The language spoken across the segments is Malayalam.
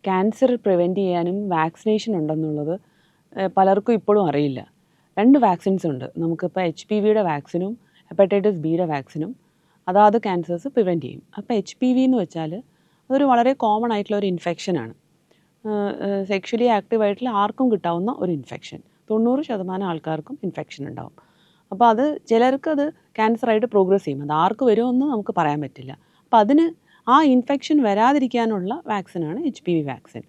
ക്യാൻസർ പ്രിവെൻറ്റ് ചെയ്യാനും വാക്സിനേഷൻ ഉണ്ടെന്നുള്ളത് പലർക്കും ഇപ്പോഴും അറിയില്ല. 2 വാക്സിൻസ് ഉണ്ട്. നമുക്കിപ്പോൾ HPVയുടെ വാക്സിനും ഹെപ്പറ്റൈറ്റിസ് ബിയുടെ വാക്സിനും അതാത് ക്യാൻസേഴ്സ് പ്രിവെൻറ്റ് ചെയ്യും. അപ്പോൾ HPV എന്ന് വെച്ചാൽ അതൊരു വളരെ കോമൺ ആയിട്ടുള്ള ഒരു ഇൻഫെക്ഷനാണ്. സെക്ഷലി ആക്റ്റീവായിട്ടുള്ള ആർക്കും കിട്ടാവുന്ന ഒരു ഇൻഫെക്ഷൻ. 90% ആൾക്കാർക്കും ഇൻഫെക്ഷൻ ഉണ്ടാവും. അപ്പോൾ അത് ചിലർക്കത് ക്യാൻസറായിട്ട് പ്രോഗ്രസ് ചെയ്യും. അത് ആർക്ക് വരുമെന്ന് നമുക്ക് പറയാൻ പറ്റില്ല. അപ്പോൾ അതിന് ആ ഇൻഫെക്ഷൻ വരാതിരിക്കാനുള്ള വാക്സിനാണ് HPV വാക്സിൻ.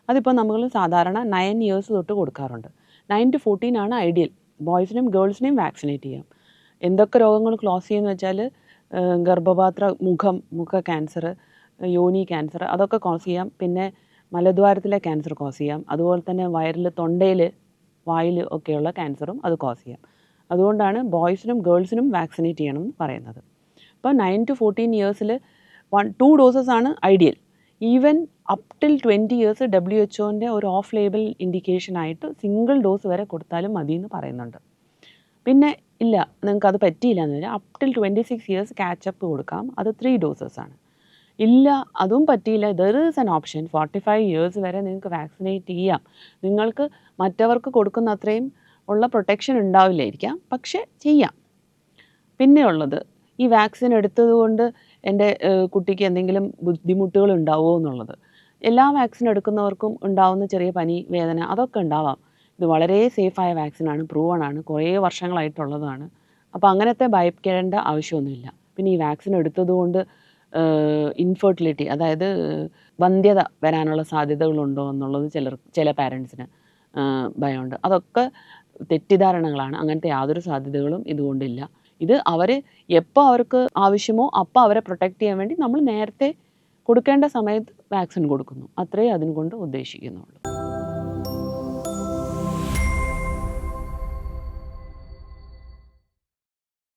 അതിപ്പോൾ നമ്മൾ സാധാരണ 9 ഇയേഴ്സ് തൊട്ട് കൊടുക്കാറുണ്ട്. 9 to 14 ആണ് ഐഡിയൽ. ബോയ്സിനെയും ഗേൾസിനെയും വാക്സിനേറ്റ് ചെയ്യാം. എന്തൊക്കെ രോഗങ്ങൾ ക്ലോസ് ചെയ്യുമെന്ന് വെച്ചാൽ ഗർഭപാത്ര മുഖ ക്യാൻസർ, യോനി ക്യാൻസർ അതൊക്കെ കോസ് ചെയ്യാം. പിന്നെ മലദ്വാരത്തിലെ ക്യാൻസർ കോസ് ചെയ്യാം. അതുപോലെ തന്നെ വയറിൽ, തൊണ്ടയിൽ, വായിൽ ഒക്കെയുള്ള ക്യാൻസറും അത് കോസ് ചെയ്യാം. അതുകൊണ്ടാണ് ബോയ്സിനും ഗേൾസിനും വാക്സിനേറ്റ് ചെയ്യണം എന്ന് പറയുന്നത്. അപ്പോൾ 9 to 14 ഇയേഴ്സിൽ 2 ഡോസസ് ആണ് ideal. Even up till 20 years WHO ഒരു ഓഫ് ലേബൽ ഇൻഡിക്കേഷനായിട്ട് സിംഗിൾ ഡോസ് വരെ കൊടുത്താലും മതി എന്ന് പറയുന്നുണ്ട്. പിന്നെ ഇല്ല, നിങ്ങൾക്കത് പറ്റിയില്ല എന്ന് പറഞ്ഞാൽ അപ് ടിൽ 26 ഇയേഴ്സ് ക്യാച്ചപ്പ് കൊടുക്കാം. അത് 3 ഡോസസ് ആണ്. ഇല്ല, അതും പറ്റിയില്ല, there is an option. 45 years വരെ നിങ്ങൾക്ക് വാക്സിനേറ്റ് ചെയ്യാം. നിങ്ങൾക്ക് മറ്റവർക്ക് കൊടുക്കുന്ന അത്രയും ഉള്ള പ്രൊട്ടക്ഷൻ ഉണ്ടാവില്ലായിരിക്കാം, പക്ഷേ ചെയ്യാം. പിന്നെയുള്ളത് ഈ വാക്സിൻ എടുത്തതുകൊണ്ട് എൻ്റെ കുട്ടിക്ക് എന്തെങ്കിലും ബുദ്ധിമുട്ടുകൾ ഉണ്ടാവുമോ എന്നുള്ളത്. എല്ലാ വാക്സിൻ എടുക്കുന്നവർക്കും ഉണ്ടാവുന്ന ചെറിയ പനി, വേദന അതൊക്കെ ഉണ്ടാവാം. ഇത് വളരെ സേഫായ വാക്സിനാണ്, പ്രൂവൺ ആണ്, കുറേ വർഷങ്ങളായിട്ടുള്ളതാണ്. അപ്പോൾ അങ്ങനത്തെ ഭയപ്പെടേണ്ട ആവശ്യമൊന്നുമില്ല. പിന്നെ ഈ വാക്സിൻ എടുത്തതുകൊണ്ട് ഇൻഫെർട്ടിലിറ്റി, അതായത് വന്ധ്യത വരാനുള്ള സാധ്യതകളുണ്ടോ എന്നുള്ളത് ചില പാരൻസിന് ഭയമുണ്ട്. അതൊക്കെ തെറ്റിദ്ധാരണകളാണ്. അങ്ങനത്തെ യാതൊരു സാധ്യതകളും ഇതുകൊണ്ടില്ല. ഇത് അവർ എപ്പോൾ അവർക്ക് ആവശ്യമോ അപ്പോൾ അവരെ പ്രൊട്ടക്റ്റ് ചെയ്യാൻ വേണ്ടി നമ്മൾ നേരത്തെ കൊടുക്കേണ്ട സമയത്ത് വാക്സിൻ കൊടുക്കുന്നു. അത്രയേ അതിനുകൊണ്ട് ഉദ്ദേശിക്കുന്നുള്ളൂ.